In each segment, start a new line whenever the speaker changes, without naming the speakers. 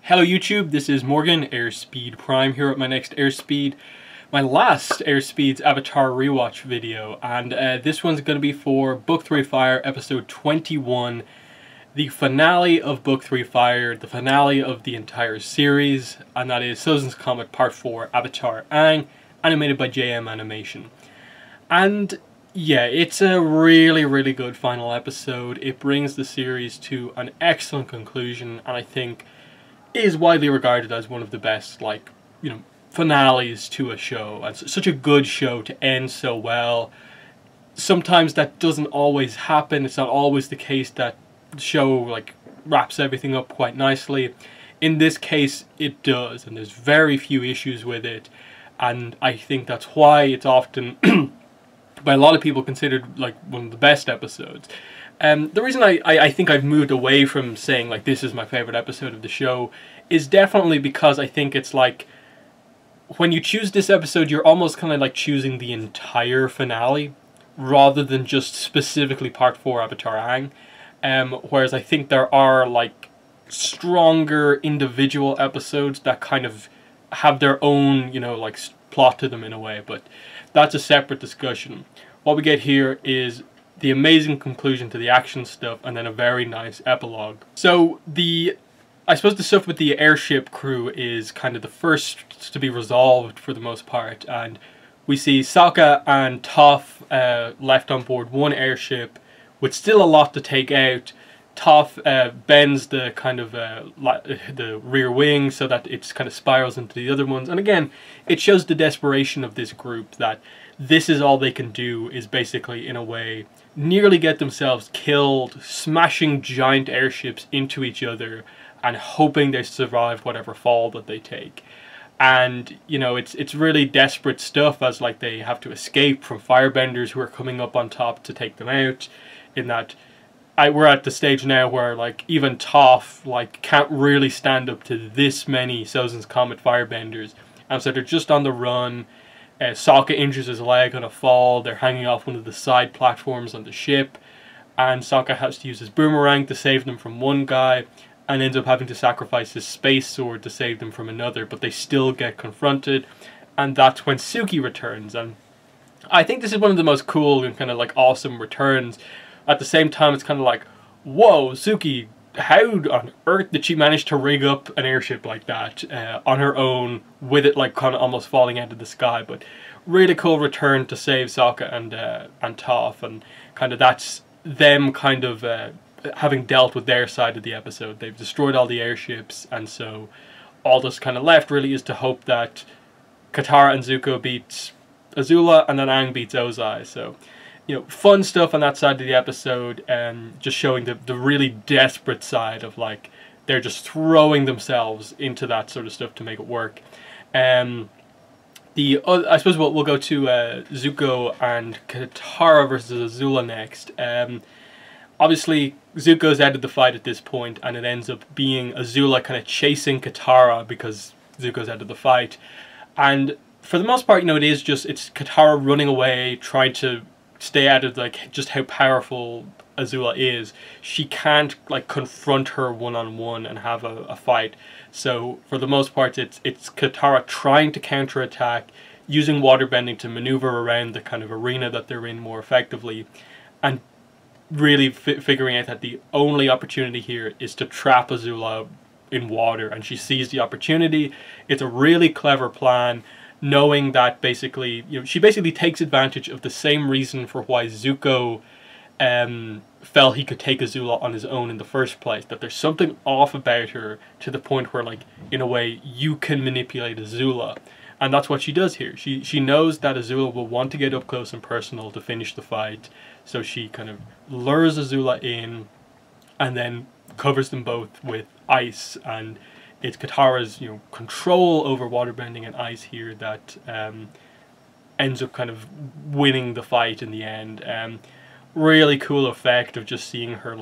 Hello YouTube, this is Morgan, Airspeed Prime, here at my my last Airspeed's Avatar rewatch video, and this one's going to be for Book 3 Fire, episode 21, the finale of Book 3 Fire, the finale of the entire series, and that is Sozin's Comet Part 4, Avatar Aang, animated by JM Animation. And yeah, it's a really good final episode. It brings the series to an excellent conclusion, and I think is widely regarded as one of the best, finales to a show. And such a good show to end so well. Sometimes that doesn't always happen. It's not always the case that the show wraps everything up quite nicely. In this case, it does, and there's very few issues with it. And I think that's why it's often by a lot of people considered one of the best episodes. The reason I think I've moved away from saying this is my favorite episode of the show is definitely because I think it's when you choose this episode, you're almost kind of choosing the entire finale rather than just specifically Part 4 Avatar Aang. Whereas I think there are stronger individual episodes that kind of have their own plot to them in a way, but that's a separate discussion. What we get here is the amazing conclusion to the action stuff, and then a very nice epilogue. So I suppose the stuff with the airship crew is kind of the first to be resolved for the most part, and we see Sokka and Toph left on board one airship with still a lot to take out. Toph bends the the rear wing so that it kind of spirals into the other ones, and again it shows the desperation of this group, that this is all they can do, is basically in a way nearly get themselves killed, smashing giant airships into each other and hoping they survive whatever fall that they take. And it's really desperate stuff, as they have to escape from firebenders who are coming up on top to take them out. In that we're at the stage now where even Toph can't really stand up to this many Sozin's Comet firebenders, and so they're just on the run. Sokka injures his leg on a fall. They're hanging off one of the side platforms on the ship, and Sokka has to use his boomerang to save them from one guy, and ends up having to sacrifice his space sword to save them from another, but they still get confronted, and that's when Suki returns. And I think this is one of the most cool and awesome returns. At the same time, it's whoa, Suki, how on earth did she manage to rig up an airship like that on her own, with it almost falling out of the sky? But really cool return to save Sokka and Toph, and that's them having dealt with their side of the episode. They've destroyed all the airships, and so all that's left really is to hope that Katara and Zuko beats Azula, and then Aang beats Ozai. So fun stuff on that side of the episode, and just showing the really desperate side of they're just throwing themselves into that sort of stuff to make it work. I suppose we'll go to Zuko and Katara versus Azula next. Obviously Zuko's out of the fight at this point, and it ends up being Azula chasing Katara because Zuko's out of the fight. And for the most part, it's Katara running away, trying to stay out of just how powerful Azula is. She can't confront her one-on-one and have a fight. So for the most part, it's Katara trying to counterattack, using waterbending to maneuver around the arena that they're in more effectively, and really figuring out that the only opportunity here is to trap Azula in water, and she sees the opportunity. It's a really clever plan, knowing that she basically takes advantage of the same reason for why Zuko felt he could take Azula on his own in the first place, that there's something off about her to the point where in a way you can manipulate Azula. And that's what she does here. She knows that Azula will want to get up close and personal to finish the fight, so she lures Azula in and then covers them both with ice, and it's Katara's control over waterbending and ice here that ends up winning the fight in the end. Really cool effect of just seeing her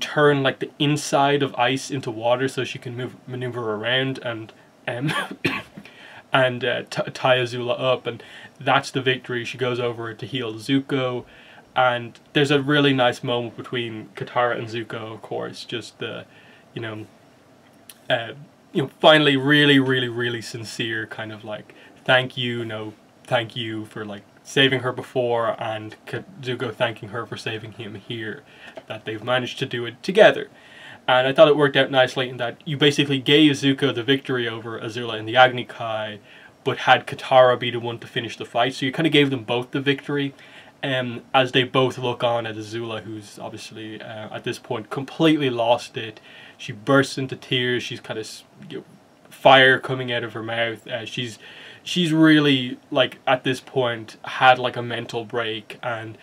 turn the inside of ice into water so she can maneuver around and tie Azula up, and that's the victory. She goes over to heal Zuko, and there's a really nice moment between Katara and Zuko, of course, just the finally really sincere kind of like thank you, no thank you for like saving her before, and Zuko thanking her for saving him here, that they've managed to do it together. And I thought it worked out nicely in that you basically gave Zuko the victory over Azula in the Agni Kai, but had Katara be the one to finish the fight. So you kind of gave them both the victory, as they both look on at Azula, who's obviously at this point completely lost it. She bursts into tears. She's kind of fire coming out of her mouth. She's really like at this point had like a mental break, and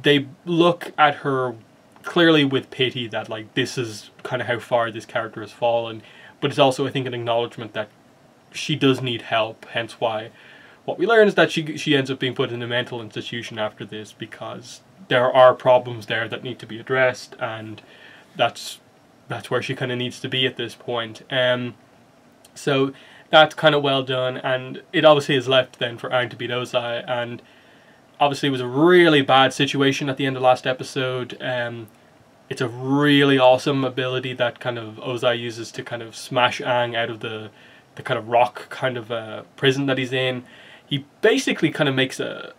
they look at her clearly with pity that like this is kind of how far this character has fallen, but it's also I think an acknowledgement that she does need help, hence why what we learn is that she ends up being put in a mental institution after this, because there are problems there that need to be addressed, and that's where she kind of needs to be at this point. So that's kind of well done, and it obviously is left then for Aang to beat Ozai, and obviously it was a really bad situation at the end of last episode. It's a really awesome ability that kind of Ozai uses to kind of smash Aang out of the kind of rock kind of prison that he's in. He basically kind of makes a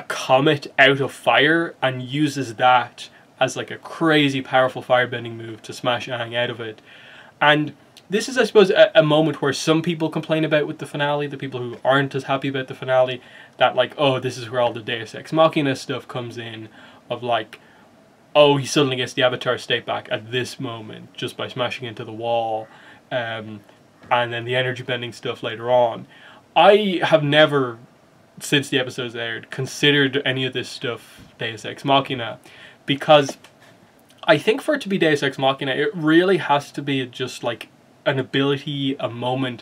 comet out of fire and uses that as like a crazy powerful firebending move to smash Aang out of it. And this is, I suppose, a moment where some people complain about with the finale, the people who aren't as happy about the finale, that like, oh, this is where all the Deus Ex Machina stuff comes in, of like, oh, he suddenly gets the Avatar state back at this moment just by smashing into the wall, and then the energy bending stuff later on. I have never, since the episodes aired, considered any of this stuff Deus Ex Machina, because I think for it to be Deus Ex Machina, it really has to be just like an ability, a moment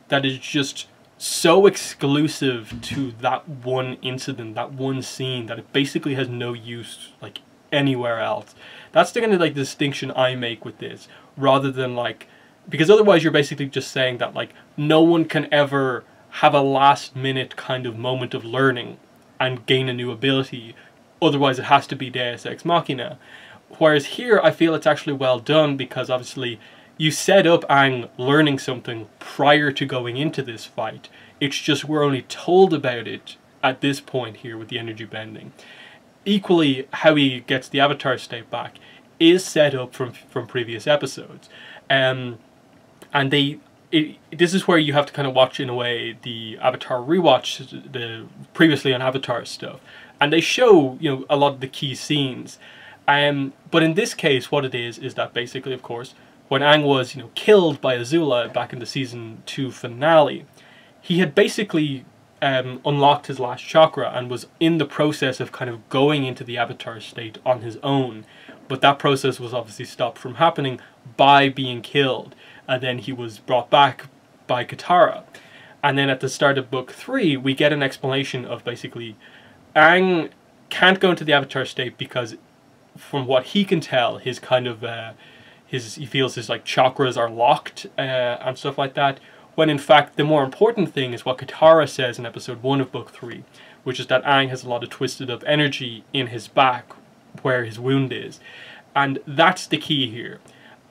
that is just so exclusive to that one incident, that one scene, that it basically has no use like anywhere else. That's the kind of like distinction I make with this, rather than like, because otherwise you're basically just saying that like no one can ever have a last minute kind of moment of learning and gain a new ability, otherwise it has to be Deus Ex Machina. Whereas here I feel it's actually well done, because obviously you set up Aang learning something prior to going into this fight. It's just we're only told about it at this point here with the energy bending. Equally, how he gets the Avatar state back is set up from previous episodes. And this is where you have to kind of watch, in a way, the Avatar rewatch, the previously on Avatar stuff. And they show, a lot of the key scenes. But in this case, what it is that basically, of course, when Aang was, killed by Azula back in the season 2 finale, he had basically unlocked his last chakra and was in the process of kind of going into the Avatar state on his own. But that process was obviously stopped from happening by being killed. And then he was brought back by Katara. And then at the start of Book 3, we get an explanation of basically Aang can't go into the Avatar state because, from what he can tell, his kind of he feels his like chakras are locked and stuff like that, when in fact the more important thing is what Katara says in episode 1 of Book 3, which is that Aang has a lot of twisted up energy in his back where his wound is. And that's the key here.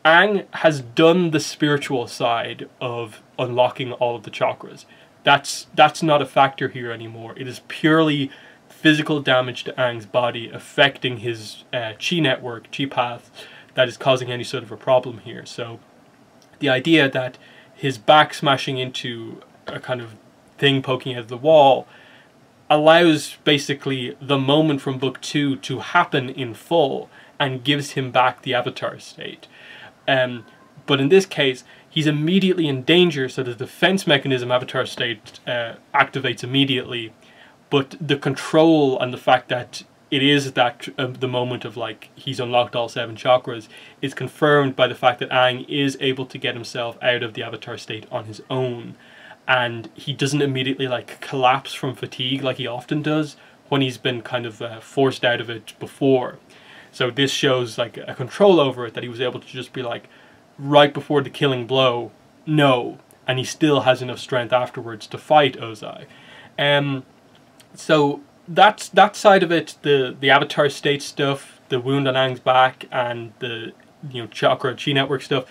Aang has done the spiritual side of unlocking all of the chakras. That's not a factor here anymore. It is purely physical damage to Aang's body affecting his chi network, chi path, that is causing any sort of a problem here. So the idea that his back smashing into a kind of thing poking out of the wall allows basically the moment from Book 2 to happen in full and gives him back the Avatar state. But in this case, he's immediately in danger, so the defense mechanism Avatar state activates immediately. But the control and the fact that it is that the moment of like he's unlocked all 7 chakras is confirmed by the fact that Aang is able to get himself out of the Avatar state on his own, and he doesn't immediately like collapse from fatigue like he often does when he's been kind of forced out of it before. So this shows like a control over it, that he was able to just be like, right before the killing blow, no, and he still has enough strength afterwards to fight Ozai. So that's that side of it, the Avatar state stuff, the wound on Aang's back, and the chakra chi network stuff.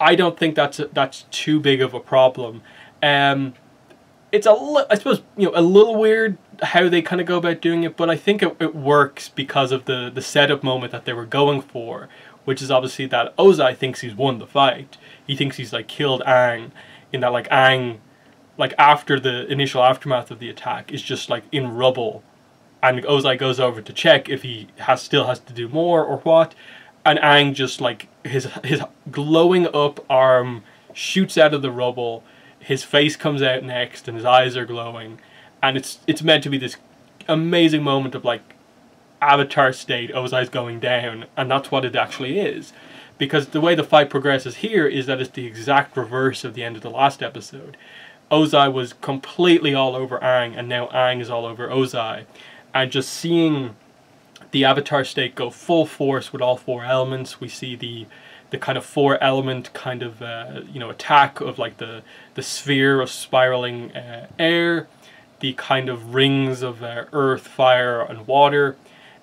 I don't think that's too big of a problem. It's I suppose, you know, a little weird how they kind of go about doing it, but I think it works because of the setup moment that they were going for, which is obviously that Ozai thinks he's won the fight. He thinks he's like killed Aang, in that like Aang, like after the initial aftermath of the attack, is just like in rubble, and Ozai goes over to check if he still has to do more or what, and Aang just like his glowing up arm shoots out of the rubble, his face comes out next, and his eyes are glowing, and it's meant to be this amazing moment of like Avatar state, Ozai's going down, and that's what it actually is. Because the way the fight progresses here is that it's the exact reverse of the end of the last episode. Ozai was completely all over Aang, and now Aang is all over Ozai. And just seeing the Avatar state go full force with all four elements, we see the kind of four element kind of you know, attack of like the sphere of spiraling air, the kind of rings of earth, fire, and water,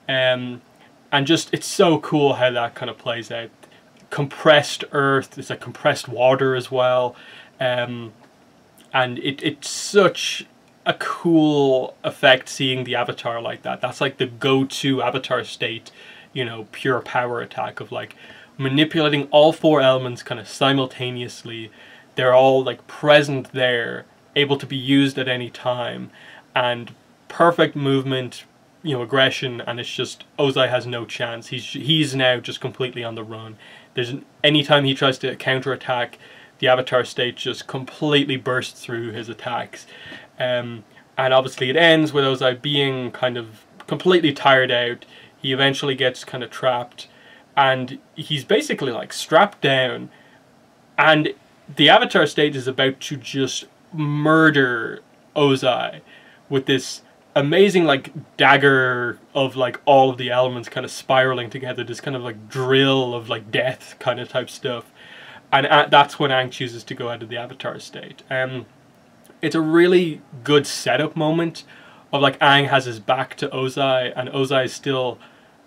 and just it's so cool how that kind of plays out. Compressed earth, it's like compressed water as well, and it's such a cool effect seeing the Avatar like that. That's like the go-to Avatar state, you know, pure power attack of like manipulating all four elements kind of simultaneously. They're all like present there, able to be used at any time, and perfect movement, you know, aggression, and it's just Ozai has no chance. He's now just completely on the run. Anytime he tries to counterattack, the Avatar state just completely bursts through his attacks. And obviously it ends with Ozai being kind of completely tired out. He eventually gets kind of trapped, and he's basically like strapped down, and the Avatar state is about to just murder Ozai with this amazing like dagger of like all of the elements kind of spiraling together, this kind of like drill of like death kind of type stuff, and that's when Aang chooses to go out of the Avatar state. It's a really good setup moment of like Aang has his back to Ozai, and Ozai is still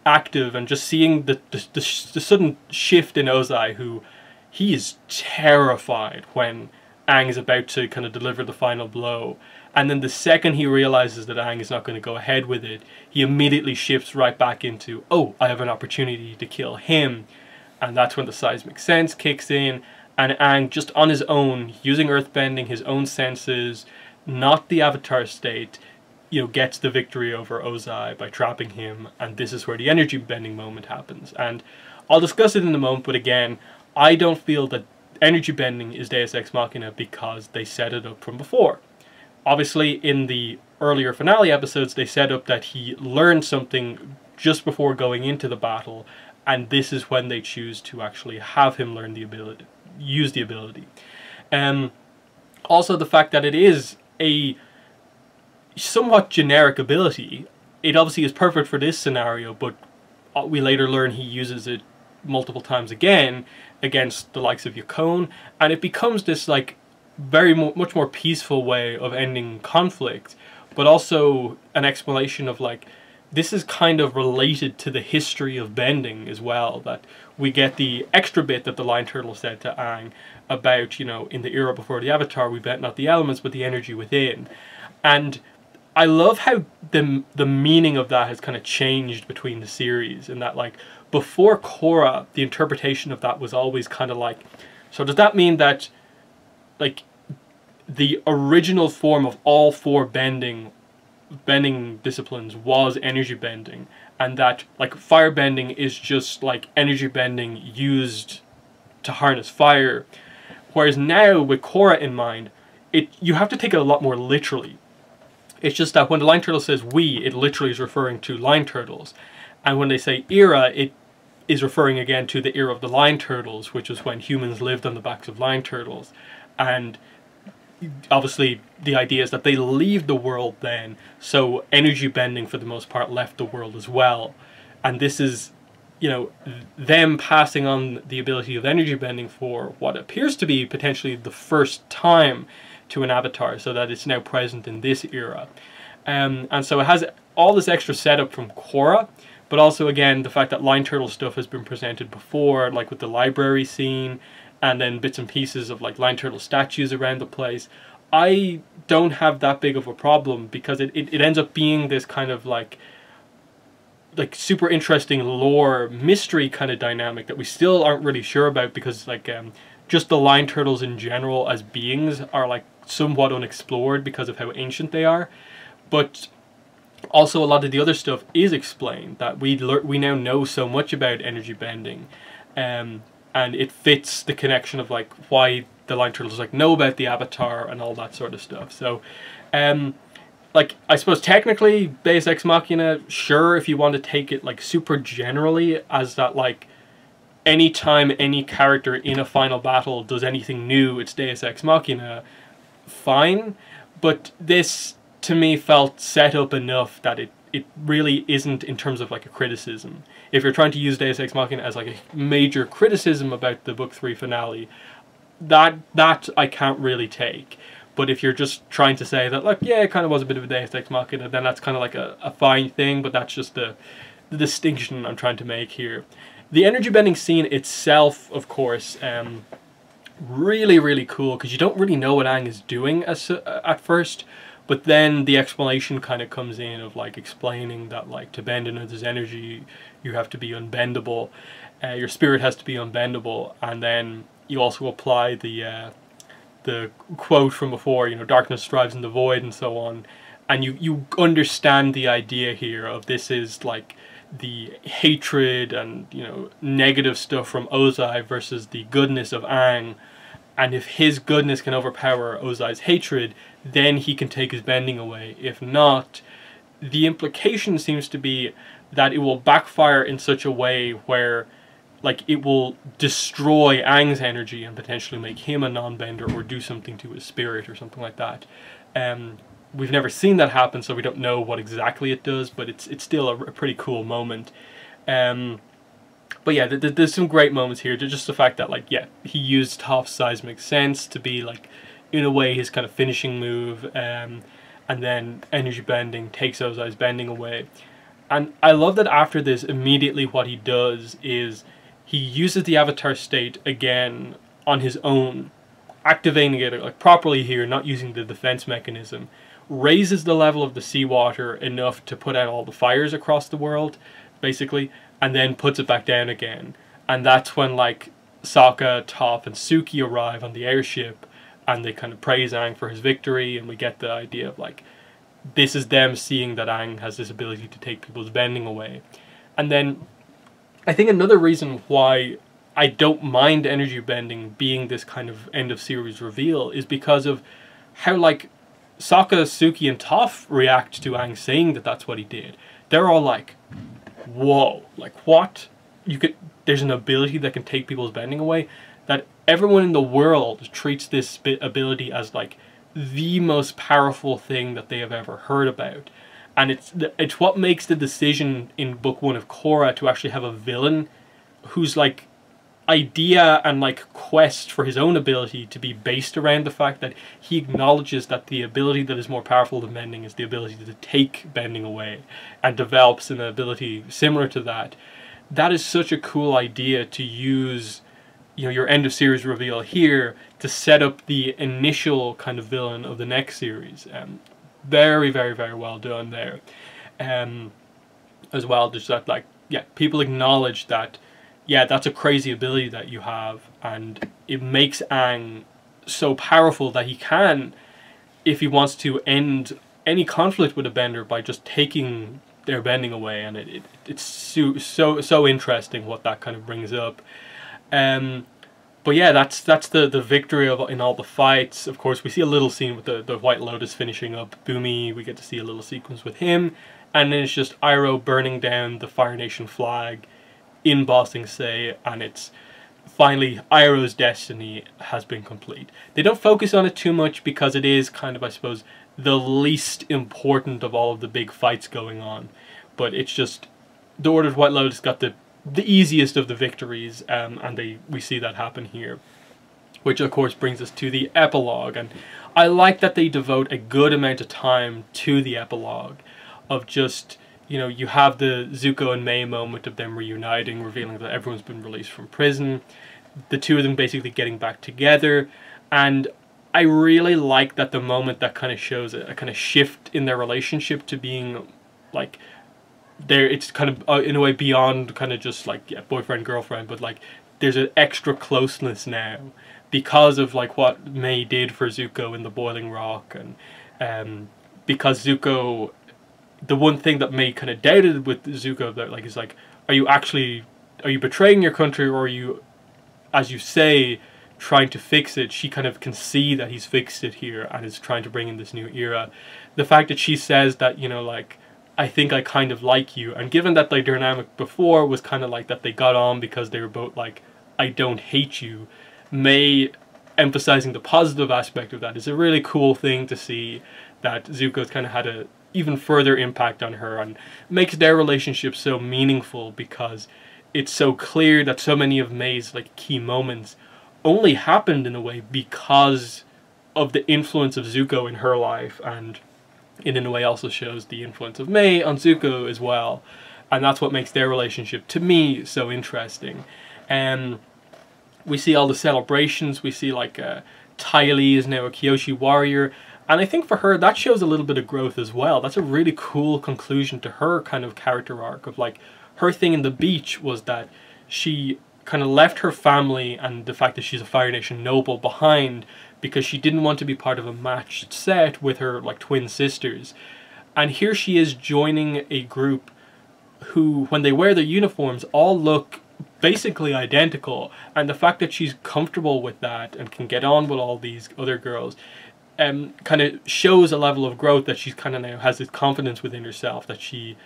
active, and just seeing the sudden shift in Ozai, who he is terrified when Aang is about to kind of deliver the final blow. And then the second he realizes that Aang is not going to go ahead with it, he immediately shifts right back into, oh, I have an opportunity to kill him. And that's when the seismic sense kicks in, and Aang, just on his own, using earthbending, his own senses, not the Avatar state, you know, gets the victory over Ozai by trapping him. And this is where the energy bending moment happens. And I'll discuss it in a moment, but again, I don't feel that energy bending is Deus Ex Machina because they set it up from before. Obviously, in the earlier finale episodes, they set up that he learned something just before going into the battle, and this is when they choose to actually have him learn the ability, use the ability. Also, the fact that it is a somewhat generic ability, it obviously is perfect for this scenario, but we later learn he uses it multiple times again against the likes of Yakone, and it becomes this like much more peaceful way of ending conflict, but also an explanation of like, this is kind of related to the history of bending as well, that we get the extra bit that the Lion Turtle said to Aang about, you know, in the era before the Avatar, we bent not the elements but the energy within. And I love how the meaning of that has kind of changed between the series, in that like before Korra, the interpretation of that was always kind of like, so does that mean that like the original form of all four bending disciplines was energy bending, and that like fire bending is just like energy bending used to harness fire? Whereas now, with Korra in mind, you have to take it a lot more literally. It's just that when the Lion Turtle says we, it literally is referring to Lion Turtles, and when they say era, it is referring again to the era of the Lion Turtles, which was when humans lived on the backs of Lion Turtles. And obviously the idea is that they leave the world then, so energy bending for the most part left the world as well. And this is, you know, them passing on the ability of energy bending for what appears to be potentially the first time to an Avatar, so that it's now present in this era. And so it has all this extra setup from Korra, but also again the fact that Lion Turtle stuff has been presented before, like with the library scene, and then bits and pieces of like Lion Turtle statues around the place. I don't have that big of a problem because it ends up being this kind of like super interesting lore mystery kind of dynamic that we still aren't really sure about, because like just the Lion Turtles in general as beings are like somewhat unexplored because of how ancient they are. But also a lot of the other stuff is explained, that we now know so much about energy bending, and it fits the connection of like why the Lion Turtles like know about the Avatar and all that sort of stuff. So like, I suppose technically Deus Ex Machina, sure, if you want to take it like super generally as that like anytime any character in a final battle does anything new, it's Deus Ex Machina, fine. But this to me felt set up enough that it really isn't in terms of like a criticism. If you're trying to use Deus Ex Machina as like a major criticism about the Book 3 finale, that I can't really take. But if you're just trying to say that, like, yeah, it kind of was a bit of a Deus Ex Machina, then that's kind of like a fine thing, but that's just the distinction I'm trying to make here. The energy bending scene itself, of course, really, really cool, because you don't really know what Aang is doing at first, but then the explanation kind of comes in of, like, explaining that, like, to bend another's energy, you have to be unbendable, your spirit has to be unbendable, and then you also apply the quote from before, you know, darkness thrives in the void and so on, and you understand the idea here of this is like the hatred and, you know, negative stuff from Ozai versus the goodness of Aang, and if his goodness can overpower Ozai's hatred, then he can take his bending away. If not, the implication seems to be that it will backfire in such a way where like it will destroy Aang's energy and potentially make him a non-bender or do something to his spirit or something like that. We've never seen that happen, so we don't know what exactly it does, but it's still a pretty cool moment. But yeah, there's some great moments here. Just the fact that, like, yeah, he used Toph's seismic sense to be, like, in a way his kind of finishing move, and then energy bending takes Ozai's bending away. And I love that after this, immediately what he does is he uses the Avatar state again on his own, activating it like properly here, not using the defense mechanism, raises the level of the seawater enough to put out all the fires across the world, basically, and then puts it back down again. And that's when, like, Sokka, Toph, and Suki arrive on the airship, and they kind of praise Aang for his victory, and we get the idea of, like, this is them seeing that Aang has this ability to take people's bending away. And then I think another reason why I don't mind energy bending being this kind of end of series reveal is because of how, like, Sokka, Suki, and Toph react to Aang saying that that's what he did. They're all like, whoa, like, what? There's an ability that can take people's bending away? That everyone in the world treats this ability as, like, the most powerful thing that they have ever heard about. And it's what makes the decision in Book 1 of Korra to actually have a villain whose, like, idea and, like, quest for his own ability to be based around the fact that he acknowledges that the ability that is more powerful than bending is the ability to take bending away, and develops an ability similar to that. That is such a cool idea to use, you know, your end of series reveal here to set up the initial kind of villain of the next series. Very, very, very well done there. As well, just that, like, yeah, people acknowledge that, yeah, that's a crazy ability that you have, and it makes Aang so powerful that he can, if he wants to, end any conflict with a bender by just taking their bending away, and it's so interesting what that kind of brings up. But yeah, that's the victory in all the fights. Of course, we see a little scene with the White Lotus finishing up Bumi. We get to see a little sequence with him, and then it's just Iroh burning down the Fire Nation flag in Ba Sing Se, and it's finally Iroh's destiny has been complete. They don't focus on it too much because it is kind of, I suppose, the least important of all of the big fights going on. But it's just the Order of White Lotus got the easiest of the victories, and we see that happen here, which of course brings us to the epilogue. And I like that they devote a good amount of time to the epilogue of just, you know, you have the Zuko and Mei moment of them reuniting, revealing that everyone's been released from prison. the two of them basically getting back together. And I really like that the moment that kind of shows a kind of shift in their relationship to being like, there, it's kind of in a way beyond kind of just like, yeah, boyfriend girlfriend, but like there's an extra closeness now because of like what Mei did for Zuko in the Boiling Rock. And because Zuko, the one thing that Mei kind of doubted with Zuko, that like is like, are you betraying your country, or are you, as you say, trying to fix it? She kind of can see that he's fixed it here and is trying to bring in this new era. The fact that she says that, you know, like, I think I kind of like you, and given that their dynamic before was kind of like that they got on because they were both like, I don't hate you, Mei emphasizing the positive aspect of that is a really cool thing to see, that Zuko's kind of had a even further impact on her, and makes their relationship so meaningful because it's so clear that so many of Mei's like key moments only happened in a way because of the influence of Zuko in her life, and it in a way also shows the influence of Mei on Zuko as well, and that's what makes their relationship to me so interesting. And we see all the celebrations, we see like Ty Lee is now a Kyoshi warrior, and I think for her that shows a little bit of growth as well. That's a really cool conclusion to her kind of character arc of like, her thing in the beach was that she kind of left her family and the fact that she's a Fire Nation noble behind because she didn't want to be part of a matched set with her like twin sisters. And here she is joining a group who, when they wear their uniforms, all look basically identical, and the fact that she's comfortable with that and can get on with all these other girls kind of shows a level of growth, that she's kind of now has this confidence within herself, that she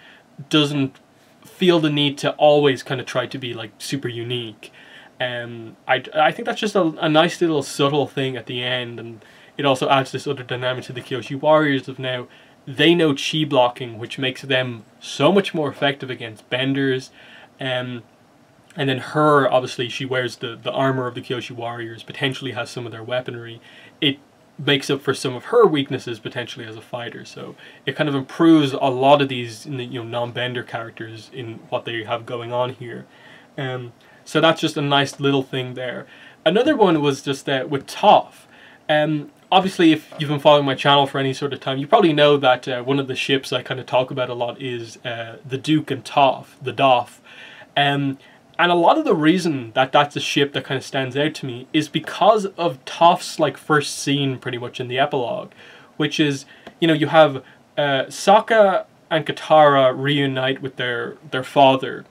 doesn't feel the need to always kind of try to be like super unique. I think that's just a nice little subtle thing at the end, and it also adds this other dynamic to the Kyoshi warriors of now they know chi blocking, which makes them so much more effective against benders. And then her, obviously she wears the armor of the Kyoshi warriors, potentially has some of their weaponry. It makes up for some of her weaknesses potentially as a fighter, so it kind of improves a lot of these, you know, non-bender characters in what they have going on here. So that's just a nice little thing there. Another one was just with Toph. Obviously, if you've been following my channel for any sort of time, you probably know that one of the ships I kind of talk about a lot is the Duke and Toph, the Doph. And a lot of the reason that that's a ship that kind of stands out to me is because of Toph's like first scene pretty much in the epilogue, which is, you know, you have Sokka and Katara reunite with their father,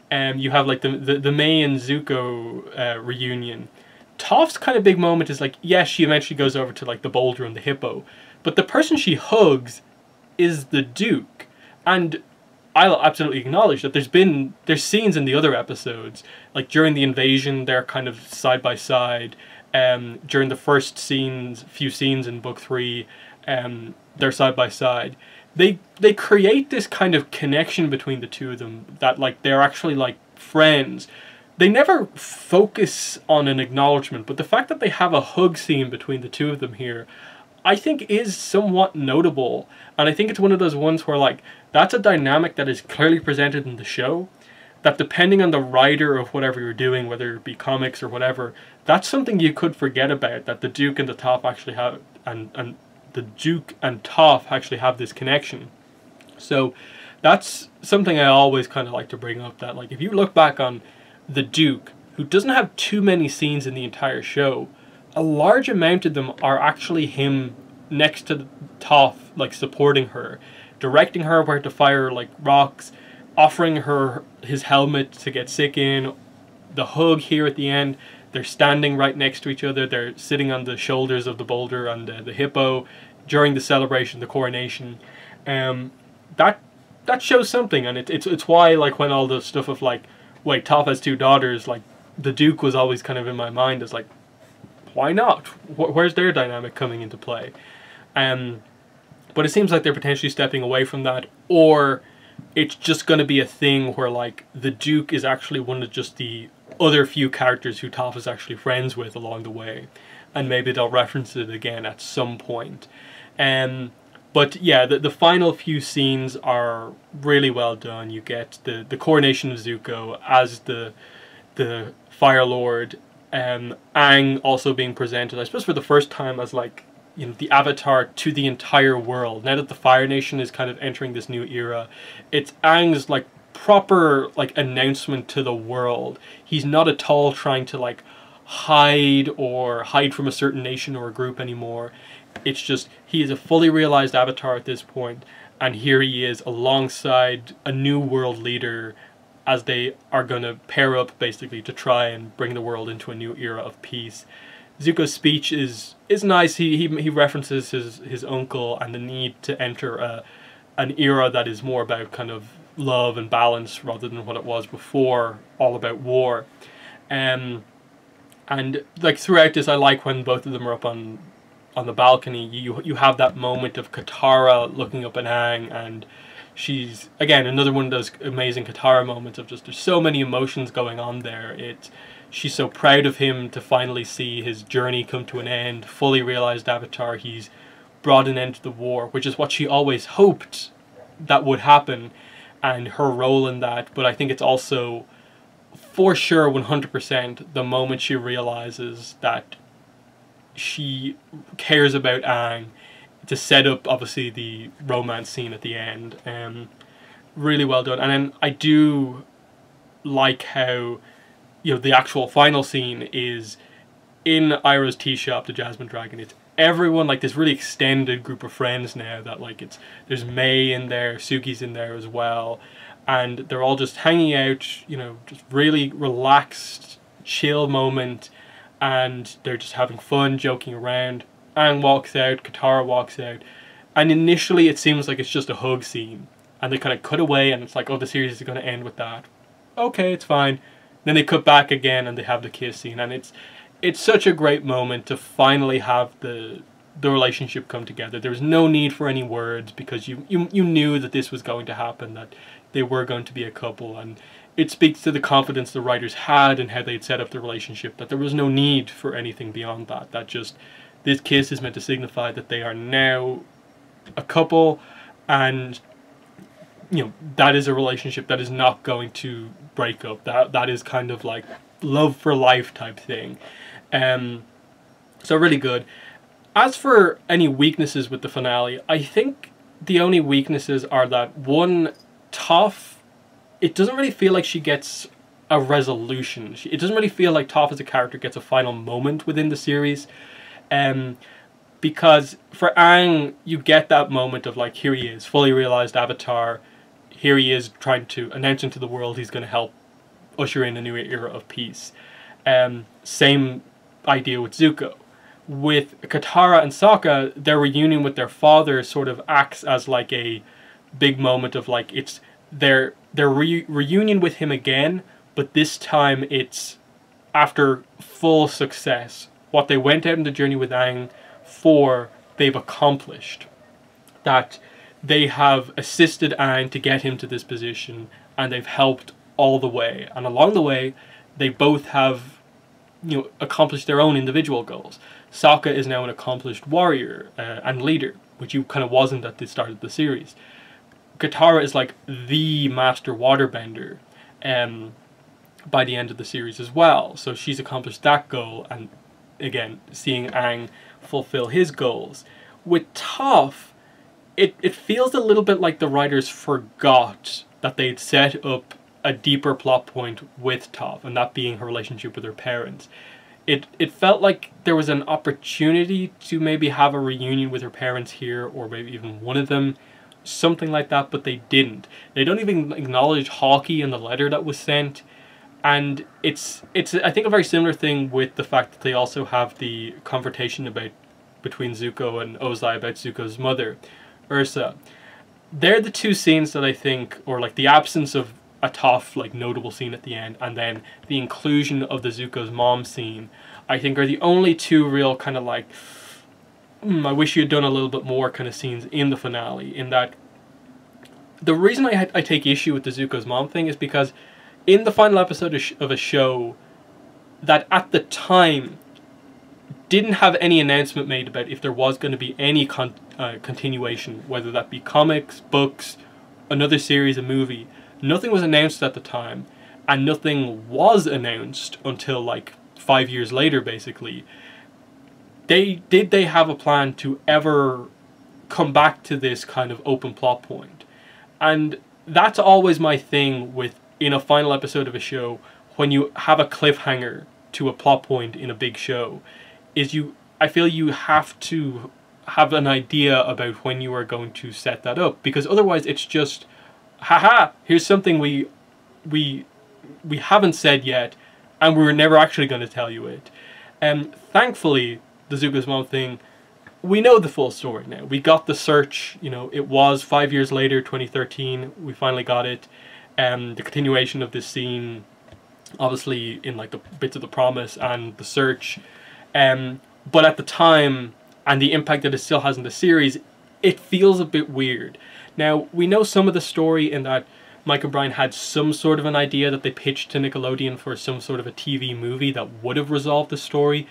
and you have like the Mei and Zuko reunion. Toph's kind of big moment is like, yes, she eventually goes over to like the boulder and the hippo, but the person she hugs is the Duke. And I'll absolutely acknowledge that there's scenes in the other episodes, like during the invasion they're kind of side by side. During the first few scenes in book 3, they're side by side. They create this kind of connection between the two of them, that like they're actually like friends. They never focus on an acknowledgement, but the fact that they have a hug scene between the two of them here, I think is somewhat notable. And I think it's one of those ones where like, that's a dynamic that is clearly presented in the show, that depending on the writer of whatever you're doing, whether it be comics or whatever, that's something you could forget about, that the Duke and the Toph actually have, and the Duke and Toph actually have this connection. So that's something I always kind of like to bring up, that like if you look back on the Duke, who doesn't have too many scenes in the entire show, a large amount of them are actually him next to Toph, like supporting her, directing her where to fire like rocks, offering her his helmet to get sick in, the hug here at the end. They're standing right next to each other, they're sitting on the shoulders of the boulder and the hippo during the celebration, the coronation. That shows something, and it's why like when all the stuff of like, wait, Toph has 2 daughters, like the Duke was always kind of in my mind as like, why not? Where's their dynamic coming into play? But it seems like they're potentially stepping away from that, or it's just going to be a thing where like the Duke is actually one of just the other few characters who Toph is actually friends with along the way, and maybe they'll reference it again at some point. But yeah, the final few scenes are really well done. You get the coronation of Zuko as the Fire Lord, Aang also being presented, I suppose for the first time, as like, you know, the avatar to the entire world. Now that the Fire Nation is kind of entering this new era, it's Aang's like proper like announcement to the world. He's not at all trying to like hide from a certain nation or a group anymore. It's just he is a fully realized avatar at this point, and here he is alongside a new world leader as they are going to pair up basically to try and bring the world into a new era of peace. Zuko's speech is nice. He references his uncle and the need to enter an era that is more about kind of love and balance rather than what it was before, all about war. And like throughout this, I like when both of them are up on the balcony. You have that moment of Katara looking up at Aang, and she's again another one of those amazing Katara moments of just there's so many emotions going on there. She's so proud of him to finally see his journey come to an end, fully realized avatar. He's brought an end to the war, which is what she always hoped that would happen, and her role in that. But I think it's also for sure 100% the moment she realizes that she cares about Aang, to set up obviously the romance scene at the end. Really well done. And then I do like how, you know, the actual final scene is in Iroh's tea shop, the Jasmine Dragon. It's everyone, like this really extended group of friends now that like there's May in there, Suki's in there as well, and they're all just hanging out, you know, just really relaxed, chill moment, and they're just having fun, joking around. Aang walks out, Katara walks out, and initially it seems like it's just a hug scene, and they kind of cut away and it's like, oh, the series is going to end with that. Okay, it's fine. Then they cut back again and they have the kiss scene, and it's such a great moment to finally have the relationship come together. There was no need for any words because you knew that this was going to happen, that they were going to be a couple, and it speaks to the confidence the writers had and how they'd set up the relationship, that there was no need for anything beyond that. That just, this kiss is meant to signify that they are now a couple, and you know, that is a relationship that is not going to break up. That is kind of like love for life type thing. So really good. As for any weaknesses with the finale, I think the only weaknesses are that one, Toph, it doesn't really feel like she gets a resolution. It doesn't really feel like Toph as a character gets a final moment within the series. Because for Aang, you get that moment of like, here he is, fully realized avatar. Here he is trying to announce into the world he's going to help usher in a new era of peace. Same idea with Zuko. With Katara and Sokka, their reunion with their father sort of acts as like a big moment of like, it's their reunion with him again, but this time it's after full success. What they went out on the journey with Aang for, they've accomplished. That they have assisted Aang to get him to this position, and they've helped all the way. And along the way, they both have, you know, accomplished their own individual goals. Sokka is now an accomplished warrior and leader, which he kind of wasn't at the start of the series. Katara is like the master waterbender by the end of the series as well. So she's accomplished that goal, and again, seeing Aang fulfill his goals. With Toph, it feels a little bit like the writers forgot that they'd set up a deeper plot point with Toph, and that being her relationship with her parents. It felt like there was an opportunity to maybe have a reunion with her parents here, or maybe even one of them, something like that, but they didn't. They don't even acknowledge Hawkeye in the letter that was sent, and it's I think a very similar thing with the fact that they also have the confrontation between Zuko and Ozai about Zuko's mother, Ursa. They're the two scenes that I think, or like the absence of a Toph like notable scene at the end, and then the inclusion of the Zuko's mom scene, I think are the only two real kind of like, I wish you had done a little bit more kind of scenes in the finale. In that, the reason I take issue with the Zuko's mom thing is because in the final episode of a show that at the time didn't have any announcement made about if there was going to be any continuation, whether that be comics, books, another series, a movie. Nothing was announced at the time, and nothing was announced until like 5 years later, basically, did they have a plan to ever come back to this kind of open plot point? And that's always my thing with, in a final episode of a show, when you have a cliffhanger to a plot point in a big show, is I feel you have to have an idea about when you are going to set that up, because otherwise it's just, haha, here's something we haven't said yet, and we're never actually going to tell you it. And thankfully, the Zuko's mom thing, we know the full story now. We got the search, you know, it was 5 years later, 2013, we finally got it. The continuation of this scene, obviously in like the bits of the promise and the search. But at the time, and the impact that it still has in the series, it feels a bit weird. Now, we know some of the story in that Mike O'Brien had some sort of an idea that they pitched to Nickelodeon for some sort of a TV movie that would have resolved the story.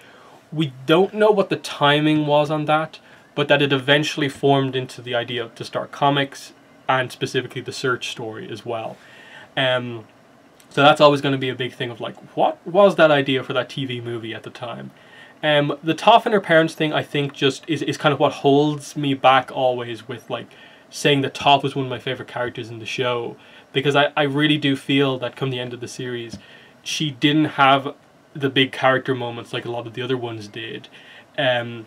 We don't know what the timing was on that, but that it eventually formed into the idea to start comics, and specifically the search story as well. So that's always going to be a big thing of like, what was that idea for that TV movie at the time? The Toph and her parents thing, I think, just is kind of what holds me back always with like saying that Toph was one of my favorite characters in the show, because I really do feel that come the end of the series, she didn't have the big character moments like a lot of the other ones did, and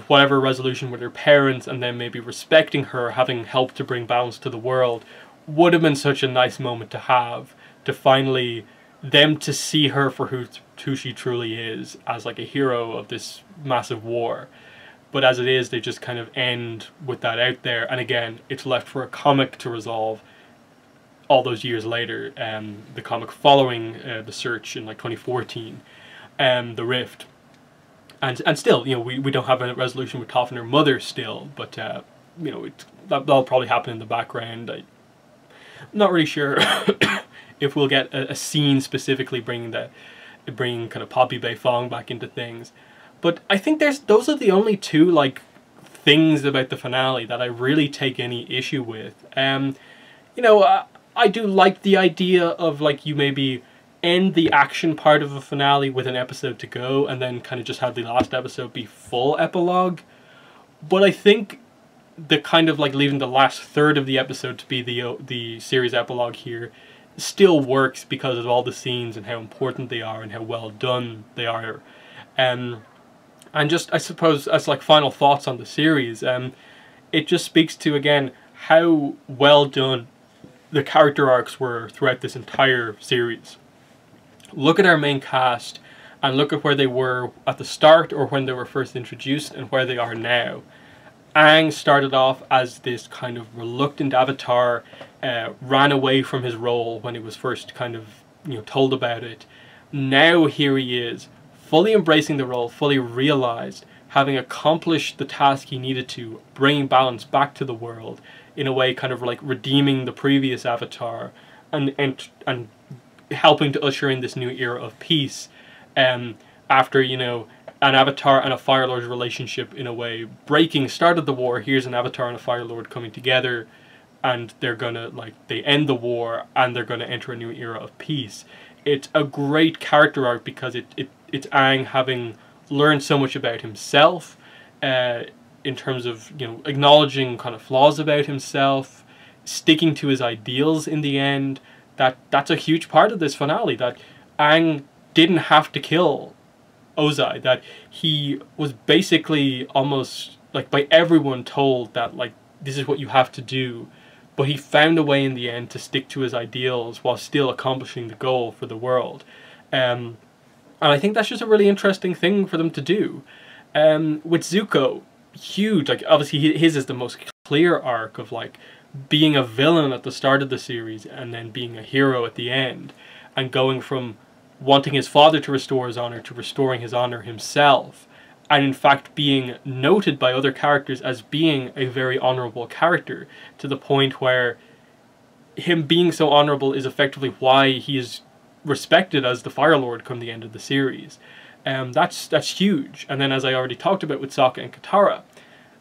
whatever resolution with her parents, and then maybe respecting her, having helped to bring balance to the world, would have been such a nice moment to have, to finally them to see her for who she truly is, as like a hero of this massive war. But as it is, they just kind of end with that out there, and again, it's left for a comic to resolve all those years later. The comic following the search in like 2014, The Rift, and still, you know, we don't have a resolution with Toph and her mother still, but you know, that'll probably happen in the background. I'm not really sure if we'll get a scene specifically bringing kind of Poppy Bay Fong back into things. But I think those are the only two like things about the finale that I really take any issue with. You know, I do like the idea of like you maybe end the action part of a finale with an episode to go, and then kind of just have the last episode be full epilogue. But I think the kind of like leaving the last third of the episode to be the series epilogue here still works because of all the scenes and how important they are and how well done they are. And just, I suppose, as like final thoughts on the series, it just speaks to, again, how well done the character arcs were throughout this entire series. Look at our main cast, and look at where they were at the start, or when they were first introduced, and where they are now. Aang started off as this kind of reluctant avatar, ran away from his role when he was first kind of, you know, told about it. Now here he is, fully embracing the role, fully realized, having accomplished the task he needed to, bringing balance back to the world, in a way kind of like redeeming the previous avatar, and helping to usher in this new era of peace, after, you know, an Avatar and a Fire Lord's relationship in a way breaking started the war. Here's an Avatar and a Fire Lord coming together, and they're gonna, like, they end the war and they're gonna enter a new era of peace. It's a great character arc because it's Aang having learned so much about himself, in terms of, you know, acknowledging kind of flaws about himself, sticking to his ideals in the end. That's a huge part of this finale, that Aang didn't have to kill Ozai, that he was basically almost, like, by everyone told that, like, this is what you have to do, but he found a way in the end to stick to his ideals while still accomplishing the goal for the world. And I think that's just a really interesting thing for them to do. With Zuko, huge, like, obviously his is the most clear arc of, like, being a villain at the start of the series and then being a hero at the end, and going from wanting his father to restore his honor to restoring his honor himself, and in fact being noted by other characters as being a very honorable character, to the point where him being so honorable is effectively why he is respected as the Fire Lord come the end of the series. That's huge. And then, as I already talked about with Sokka and Katara,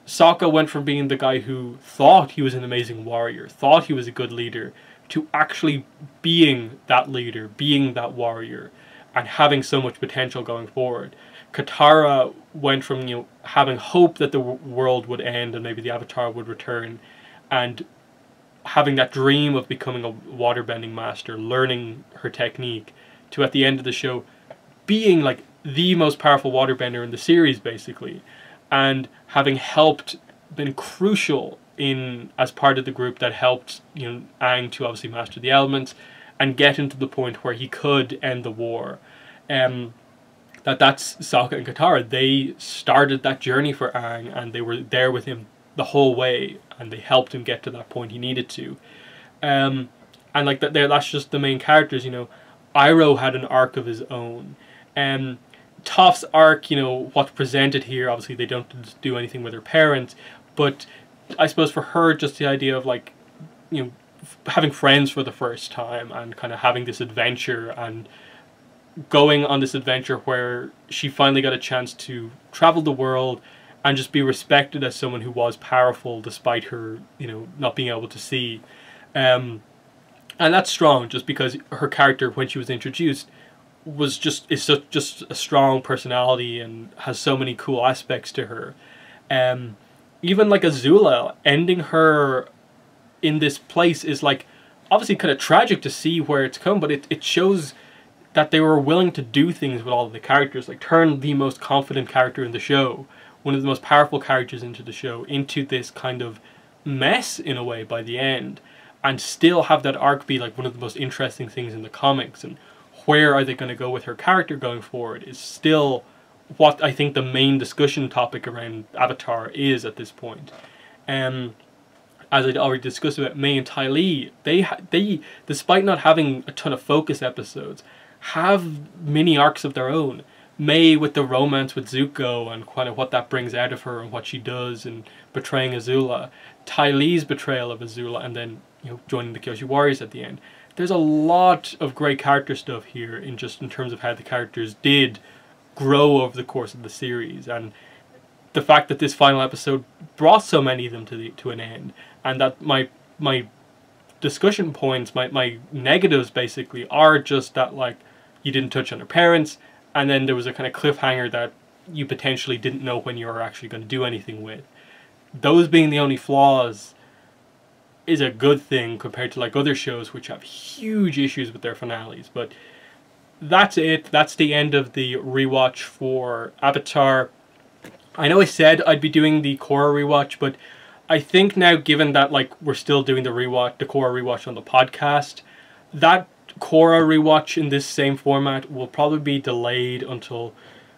Sokka went from being the guy who thought he was an amazing warrior, thought he was a good leader, to actually being that leader, being that warrior, and having so much potential going forward. Katara went from, you know, having hope that the world would end and maybe the Avatar would return, and having that dream of becoming a waterbending master, learning her technique, to at the end of the show being like the most powerful waterbender in the series basically, and having been crucial in as part of the group that helped, you know, Aang to obviously master the elements and get into the point where he could end the war. That's Sokka and Katara. They started that journey for Aang, and they were there with him the whole way, and they helped him get to that point he needed to. And like that's just the main characters, you know. Iroh had an arc of his own. Toph's arc, you know, what's presented here, obviously they don't do anything with her parents, but I suppose for her, just the idea of, like, you know, having friends for the first time and kind of having this adventure and going on this adventure where she finally got a chance to travel the world and just be respected as someone who was powerful despite her, you know, not being able to see. And that's strong, just because her character, when she was introduced, is just a strong personality and has so many cool aspects to her. Even like Azula, ending her in this place is, like, obviously kind of tragic to see where it's come, but it shows that they were willing to do things with all of the characters, like turn the most confident character in the show, one of the most powerful characters into the show, into this kind of mess in a way by the end, and still have that arc be like one of the most interesting things in the comics. And where are they going to go with her character going forward is still what I think the main discussion topic around Avatar is at this point. As I'd already discussed about Mai and Ty Lee, they despite not having a ton of focus episodes, have mini arcs of their own. Mai with the romance with Zuko and kind of what that brings out of her and what she does and betraying Azula. Ty Lee's betrayal of Azula and then, you know, joining the Kyoshi Warriors at the end. There's a lot of great character stuff here in terms of how the characters did grow over the course of the series, and the fact that this final episode brought so many of them to an end, and that my discussion points, my negatives basically are just that, like, you didn't touch on her parents, and then there was a kind of cliffhanger that you potentially didn't know when you were actually going to do anything with. Those being the only flaws is a good thing compared to like other shows which have huge issues with their finales. But that's it. That's the end of the rewatch for Avatar. I know I said I'd be doing the Korra rewatch, but I think now, given that like we're still doing the Korra rewatch on the podcast, that Korra rewatch in this same format will probably be delayed until,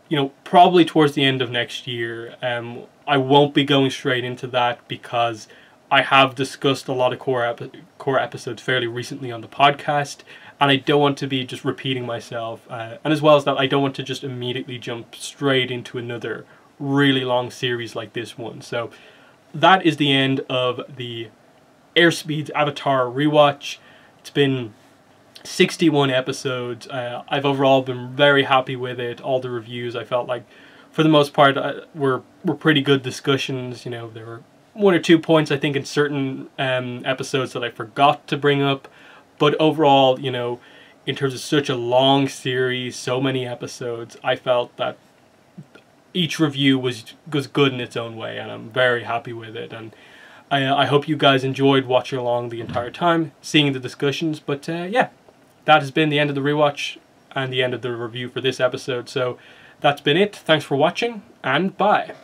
you know, probably towards the end of next year. I won't be going straight into that because I have discussed a lot of Korra episodes fairly recently on the podcast, and I don't want to be just repeating myself. And as well as that, I don't want to just immediately jump straight into another really long series like this one. So that is the end of the Airspeed's Avatar rewatch. It's been 61 episodes. I've overall been very happy with it. All the reviews, I felt like, for the most part, were pretty good discussions. You know, there were one or two points I think in certain episodes that I forgot to bring up, but overall, you know, in terms of such a long series, so many episodes, I felt that each review was good in its own way, and I'm very happy with it. And I hope you guys enjoyed watching along the entire time, seeing the discussions. But yeah, that has been the end of the rewatch and the end of the review for this episode. So that's been it. Thanks for watching, and bye.